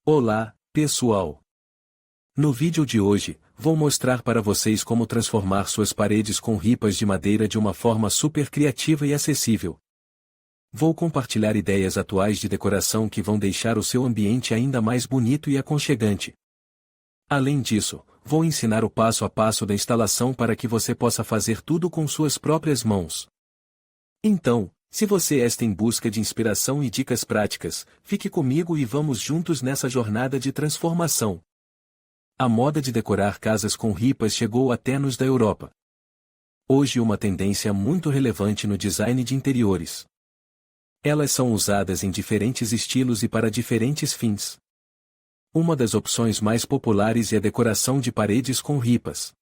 Olá, pessoal! No vídeo de hoje, vou mostrar para vocês como transformar suas paredes com ripas de madeira de uma forma super criativa e acessível. Vou compartilhar ideias atuais de decoração que vão deixar o seu ambiente ainda mais bonito e aconchegante. Além disso, vou ensinar o passo a passo da instalação para que você possa fazer tudo com suas próprias mãos. Então, se você está em busca de inspiração e dicas práticas, fique comigo e vamos juntos nessa jornada de transformação. A moda de decorar casas com ripas chegou até nos da Europa. Hoje uma tendência muito relevante no design de interiores. Elas são usadas em diferentes estilos e para diferentes fins. Uma das opções mais populares é a decoração de paredes com ripas.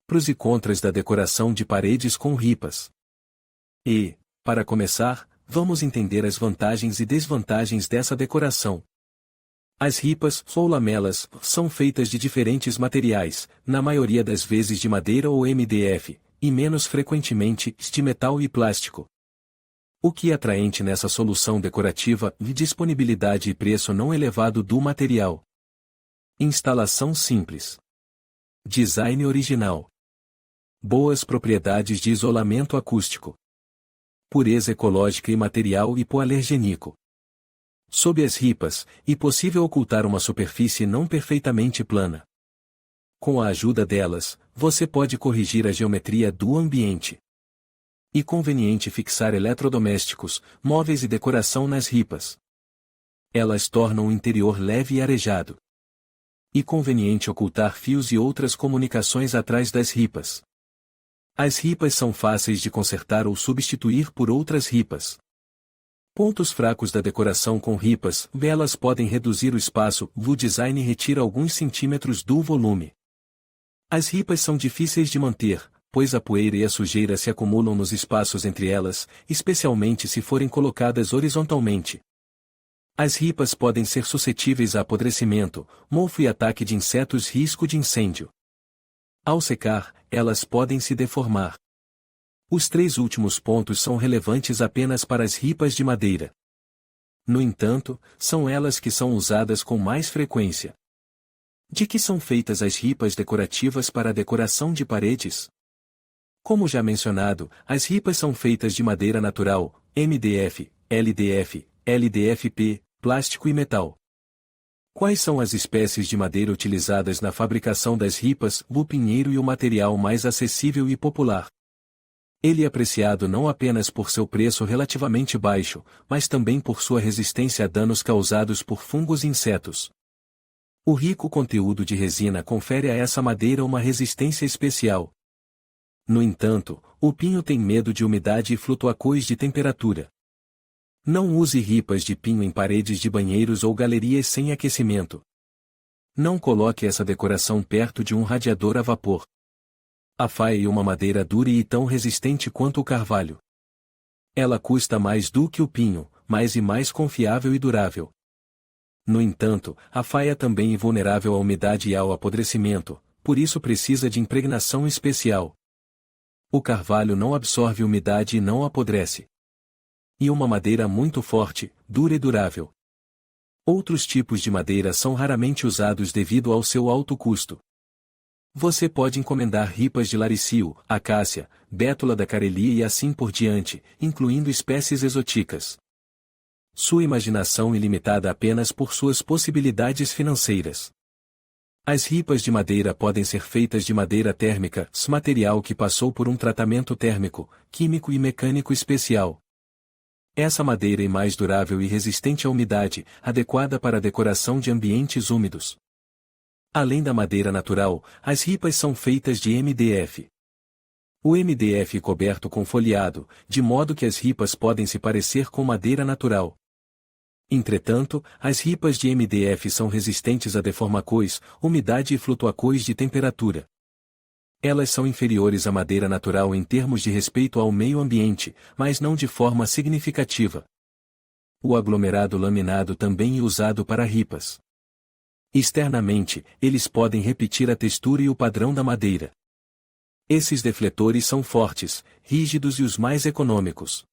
Prós e contras da decoração de paredes com ripas. E, para começar, vamos entender as vantagens e desvantagens dessa decoração. As ripas, ou lamelas, são feitas de diferentes materiais, na maioria das vezes de madeira ou MDF, e menos frequentemente, de metal e plástico. O que é atraente nessa solução decorativa é disponibilidade e preço não elevado do material. Instalação simples. Design original. Boas propriedades de isolamento acústico. Pureza ecológica e material hipoalergênico. Sob as ripas, é possível ocultar uma superfície não perfeitamente plana. Com a ajuda delas, você pode corrigir a geometria do ambiente. E conveniente fixar eletrodomésticos, móveis e decoração nas ripas. Elas tornam o interior leve e arejado. E conveniente ocultar fios e outras comunicações atrás das ripas. As ripas são fáceis de consertar ou substituir por outras ripas. Pontos fracos da decoração com ripas, elas podem reduzir o espaço, o design retira alguns centímetros do volume. As ripas são difíceis de manter, pois a poeira e a sujeira se acumulam nos espaços entre elas, especialmente se forem colocadas horizontalmente. As ripas podem ser suscetíveis a apodrecimento, mofo e ataque de insetos e risco de incêndio. Ao secar, elas podem se deformar. Os três últimos pontos são relevantes apenas para as ripas de madeira. No entanto, são elas que são usadas com mais frequência. De que são feitas as ripas decorativas para a decoração de paredes? Como já mencionado, as ripas são feitas de madeira natural, MDF, LDF, LDFP, plástico e metal. Quais são as espécies de madeira utilizadas na fabricação das ripas? O pinheiro e o material mais acessível e popular. Ele é apreciado não apenas por seu preço relativamente baixo, mas também por sua resistência a danos causados por fungos e insetos. O rico conteúdo de resina confere a essa madeira uma resistência especial. No entanto, o pinho tem medo de umidade e flutuações de temperatura. Não use ripas de pinho em paredes de banheiros ou galerias sem aquecimento. Não coloque essa decoração perto de um radiador a vapor. A faia é uma madeira dura e tão resistente quanto o carvalho. Ela custa mais do que o pinho, mas é mais confiável e durável. No entanto, a faia também é vulnerável à umidade e ao apodrecimento, por isso precisa de impregnação especial. O carvalho não absorve umidade e não apodrece. E uma madeira muito forte, dura e durável. Outros tipos de madeira são raramente usados devido ao seu alto custo. Você pode encomendar ripas de laricio, acácia, bétula da Carelia e assim por diante, incluindo espécies exóticas. Sua imaginação é limitada apenas por suas possibilidades financeiras. As ripas de madeira podem ser feitas de madeira térmica, material que passou por um tratamento térmico, químico e mecânico especial. Essa madeira é mais durável e resistente à umidade, adequada para a decoração de ambientes úmidos. Além da madeira natural, as ripas são feitas de MDF. O MDF é coberto com folheado, de modo que as ripas podem se parecer com madeira natural. Entretanto, as ripas de MDF são resistentes a deformações, umidade e flutuações de temperatura. Elas são inferiores à madeira natural em termos de respeito ao meio ambiente, mas não de forma significativa. O aglomerado laminado também é usado para ripas. Externamente, eles podem repetir a textura e o padrão da madeira. Esses defletores são fortes, rígidos e os mais econômicos.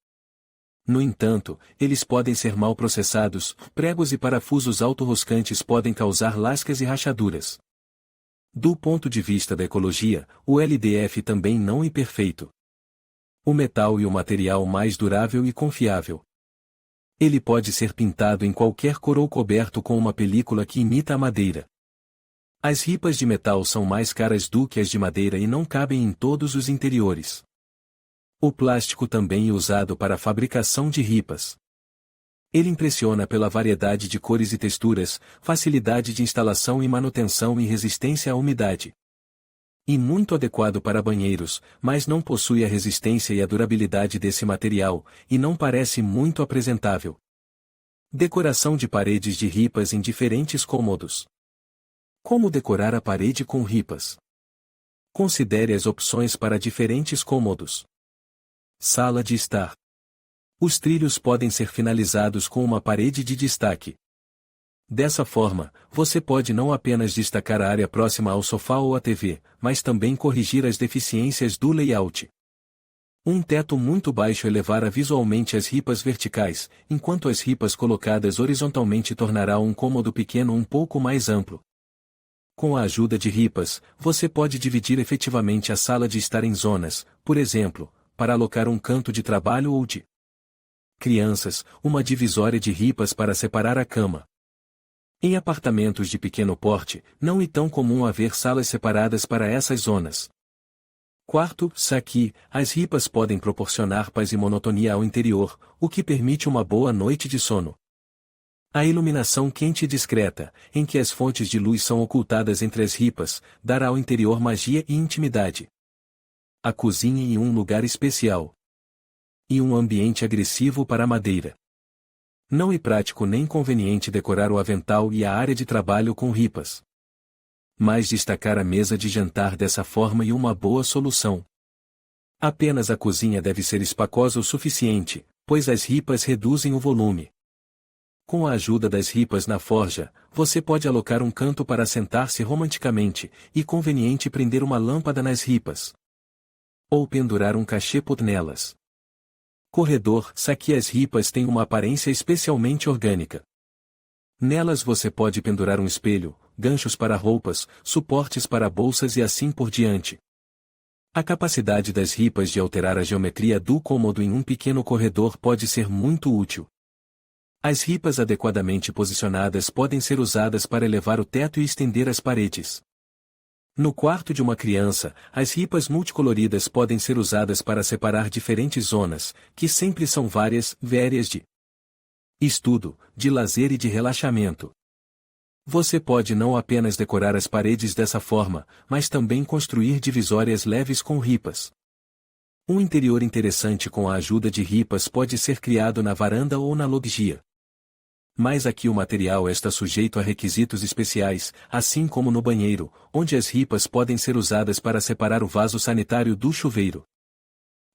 No entanto, eles podem ser mal processados, pregos e parafusos autorroscantes podem causar lascas e rachaduras. Do ponto de vista da ecologia, o LDF também não é perfeito. O metal e o material mais durável e confiável. Ele pode ser pintado em qualquer cor ou coberto com uma película que imita a madeira. As ripas de metal são mais caras do que as de madeira e não cabem em todos os interiores. O plástico também é usado para a fabricação de ripas. Ele impressiona pela variedade de cores e texturas, facilidade de instalação e manutenção e resistência à umidade. E muito adequado para banheiros, mas não possui a resistência e a durabilidade desse material, e não parece muito apresentável. Decoração de paredes de ripas em diferentes cômodos. Como decorar a parede com ripas? Considere as opções para diferentes cômodos. Sala de estar. Os trilhos podem ser finalizados com uma parede de destaque. Dessa forma, você pode não apenas destacar a área próxima ao sofá ou à TV, mas também corrigir as deficiências do layout. Um teto muito baixo elevará visualmente as ripas verticais, enquanto as ripas colocadas horizontalmente tornará um cômodo pequeno um pouco mais amplo. Com a ajuda de ripas, você pode dividir efetivamente a sala de estar em zonas, por exemplo, para alocar um canto de trabalho ou de crianças, uma divisória de ripas para separar a cama. Em apartamentos de pequeno porte, não é tão comum haver salas separadas para essas zonas. Quarto, aqui, as ripas podem proporcionar paz e monotonia ao interior, o que permite uma boa noite de sono. A iluminação quente e discreta, em que as fontes de luz são ocultadas entre as ripas, dará ao interior magia e intimidade. A cozinha em um lugar especial. E um ambiente agressivo para a madeira. Não é prático nem conveniente decorar o avental e a área de trabalho com ripas. Mas destacar a mesa de jantar dessa forma é uma boa solução. Apenas a cozinha deve ser espaçosa o suficiente, pois as ripas reduzem o volume. Com a ajuda das ripas na forja, você pode alocar um canto para sentar-se romanticamente, e conveniente prender uma lâmpada nas ripas. Ou pendurar um cachepot nelas. Corredor, aqui as ripas têm uma aparência especialmente orgânica. Nelas você pode pendurar um espelho, ganchos para roupas, suportes para bolsas e assim por diante. A capacidade das ripas de alterar a geometria do cômodo em um pequeno corredor pode ser muito útil. As ripas adequadamente posicionadas podem ser usadas para elevar o teto e estender as paredes. No quarto de uma criança, as ripas multicoloridas podem ser usadas para separar diferentes zonas, que sempre são várias de estudo, de lazer e de relaxamento. Você pode não apenas decorar as paredes dessa forma, mas também construir divisórias leves com ripas. Um interior interessante com a ajuda de ripas pode ser criado na varanda ou na loggia. Mas aqui o material está sujeito a requisitos especiais, assim como no banheiro, onde as ripas podem ser usadas para separar o vaso sanitário do chuveiro.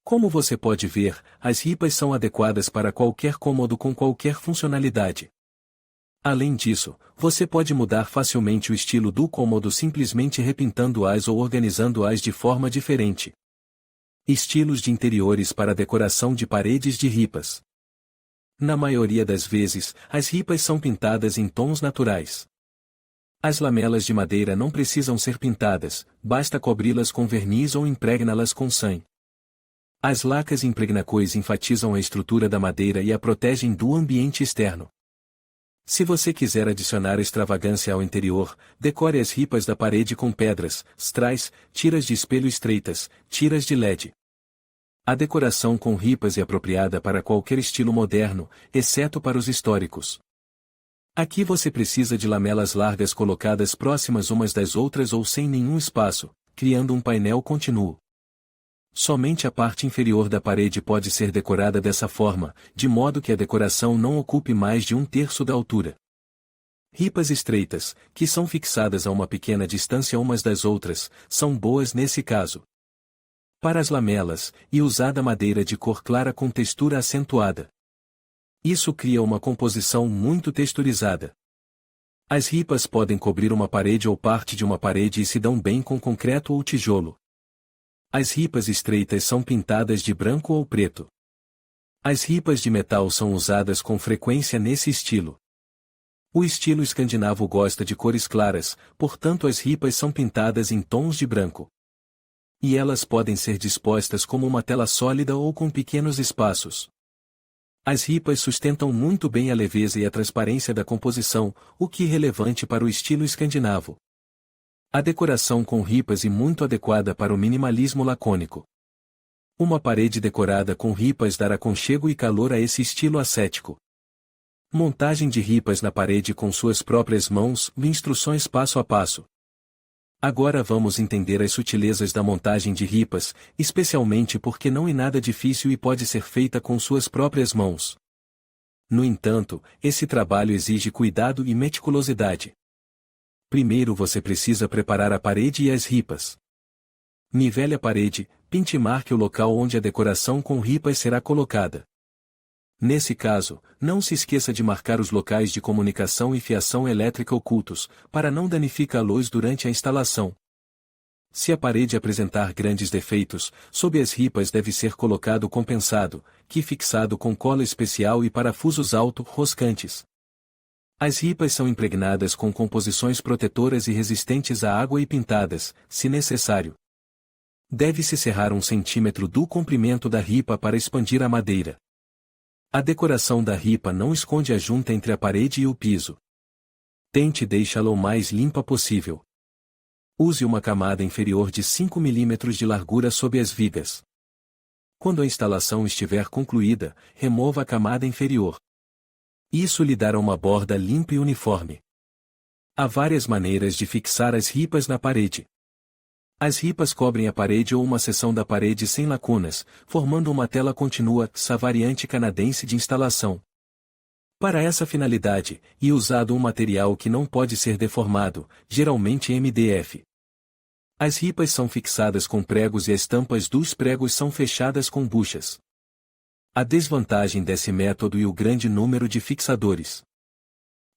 Como você pode ver, as ripas são adequadas para qualquer cômodo com qualquer funcionalidade. Além disso, você pode mudar facilmente o estilo do cômodo simplesmente repintando-as ou organizando-as de forma diferente. Estilos de interiores para decoração de paredes de ripas. Na maioria das vezes, as ripas são pintadas em tons naturais. As lamelas de madeira não precisam ser pintadas, basta cobri-las com verniz ou impregná-las com sã. As lacas impregnacões enfatizam a estrutura da madeira e a protegem do ambiente externo. Se você quiser adicionar extravagância ao interior, decore as ripas da parede com pedras, strass, tiras de espelho estreitas, tiras de LED. A decoração com ripas é apropriada para qualquer estilo moderno, exceto para os históricos. Aqui você precisa de lamelas largas colocadas próximas umas das outras ou sem nenhum espaço, criando um painel contínuo. Somente a parte inferior da parede pode ser decorada dessa forma, de modo que a decoração não ocupe mais de 1/3 da altura. Ripas estreitas, que são fixadas a uma pequena distância umas das outras, são boas nesse caso. Para as lamelas, e usada madeira de cor clara com textura acentuada. Isso cria uma composição muito texturizada. As ripas podem cobrir uma parede ou parte de uma parede e se dão bem com concreto ou tijolo. As ripas estreitas são pintadas de branco ou preto. As ripas de metal são usadas com frequência nesse estilo. O estilo escandinavo gosta de cores claras, portanto as ripas são pintadas em tons de branco. E elas podem ser dispostas como uma tela sólida ou com pequenos espaços. As ripas sustentam muito bem a leveza e a transparência da composição, o que é relevante para o estilo escandinavo. A decoração com ripas é muito adequada para o minimalismo lacônico. Uma parede decorada com ripas dará aconchego e calor a esse estilo ascético. Montagem de ripas na parede com suas próprias mãos, instruções passo a passo. Agora vamos entender as sutilezas da montagem de ripas, especialmente porque não é nada difícil e pode ser feita com suas próprias mãos. No entanto, esse trabalho exige cuidado e meticulosidade. Primeiro você precisa preparar a parede e as ripas. Nivele a parede, pinte e marque o local onde a decoração com ripas será colocada. Nesse caso, não se esqueça de marcar os locais de comunicação e fiação elétrica ocultos, para não danificar a luz durante a instalação. Se a parede apresentar grandes defeitos, sob as ripas deve ser colocado compensado, que fixado com cola especial e parafusos auto-roscantes. As ripas são impregnadas com composições protetoras e resistentes à água e pintadas, se necessário. Deve-se serrar 1 centímetro do comprimento da ripa para expandir a madeira. A decoração da ripa não esconde a junta entre a parede e o piso. Tente deixá-la o mais limpa possível. Use uma camada inferior de 5 mm de largura sob as vigas. Quando a instalação estiver concluída, remova a camada inferior. Isso lhe dará uma borda limpa e uniforme. Há várias maneiras de fixar as ripas na parede. As ripas cobrem a parede ou uma seção da parede sem lacunas, formando uma tela contínua, essa variante canadense de instalação. Para essa finalidade, é usado um material que não pode ser deformado, geralmente MDF. As ripas são fixadas com pregos e as tampas dos pregos são fechadas com buchas. A desvantagem desse método é o grande número de fixadores.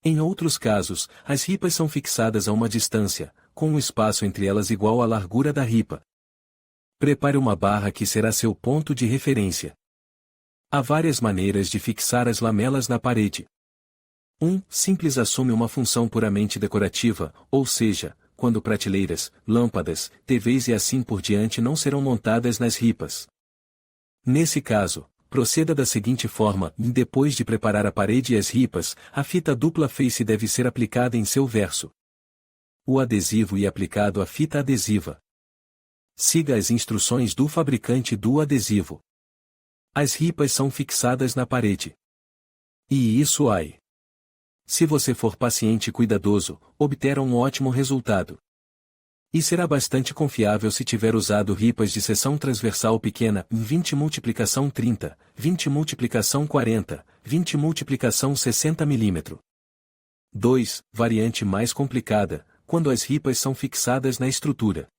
Em outros casos, as ripas são fixadas a uma distância, com um espaço entre elas igual à largura da ripa. Prepare uma barra que será seu ponto de referência. Há várias maneiras de fixar as lamelas na parede. Simples assume uma função puramente decorativa, ou seja, quando prateleiras, lâmpadas, TVs e assim por diante não serão montadas nas ripas. Nesse caso, proceda da seguinte forma: depois de preparar a parede e as ripas, a fita dupla face deve ser aplicada em seu verso. O adesivo é aplicado à fita adesiva. Siga as instruções do fabricante do adesivo. As ripas são fixadas na parede. E isso aí. Se você for paciente e cuidadoso, obterá um ótimo resultado. E será bastante confiável se tiver usado ripas de seção transversal pequena, 20 multiplicação 30, 20 multiplicação 40, 20 multiplicação 60 mm. 2. Variante mais complicada, quando as ripas são fixadas na estrutura.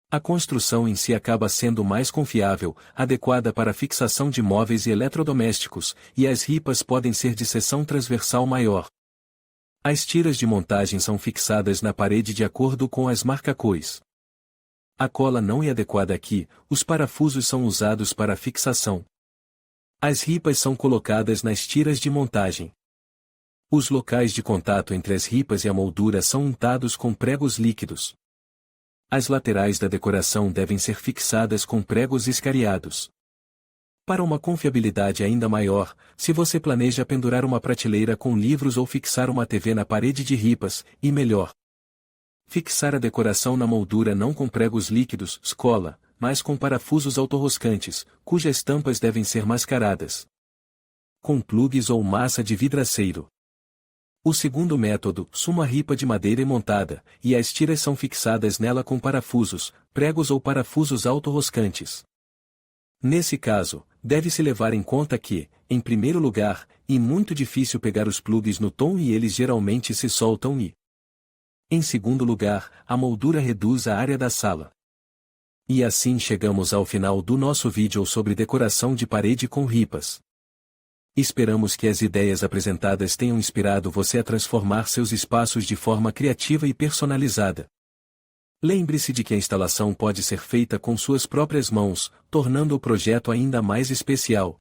A construção em si acaba sendo mais confiável, adequada para a fixação de móveis e eletrodomésticos, e as ripas podem ser de seção transversal maior. As tiras de montagem são fixadas na parede de acordo com as marcacois. A cola não é adequada aqui, os parafusos são usados para a fixação. As ripas são colocadas nas tiras de montagem. Os locais de contato entre as ripas e a moldura são untados com pregos líquidos. As laterais da decoração devem ser fixadas com pregos escariados. Para uma confiabilidade ainda maior, se você planeja pendurar uma prateleira com livros ou fixar uma TV na parede de ripas, e melhor. Fixar a decoração na moldura não com pregos líquidos, cola, mas com parafusos autorroscantes, cujas tampas devem ser mascaradas. Com plugs ou massa de vidraceiro. O segundo método, uma ripa de madeira é montada, e as tiras são fixadas nela com parafusos, pregos ou parafusos autorroscantes. Nesse caso, deve-se levar em conta que, em primeiro lugar, é muito difícil pegar os plugs no tom e eles geralmente se soltam e, em segundo lugar, a moldura reduz a área da sala. E assim chegamos ao final do nosso vídeo sobre decoração de parede com ripas. Esperamos que as ideias apresentadas tenham inspirado você a transformar seus espaços de forma criativa e personalizada. Lembre-se de que a instalação pode ser feita com suas próprias mãos, tornando o projeto ainda mais especial.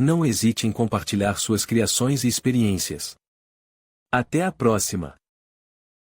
Não hesite em compartilhar suas criações e experiências. Até a próxima!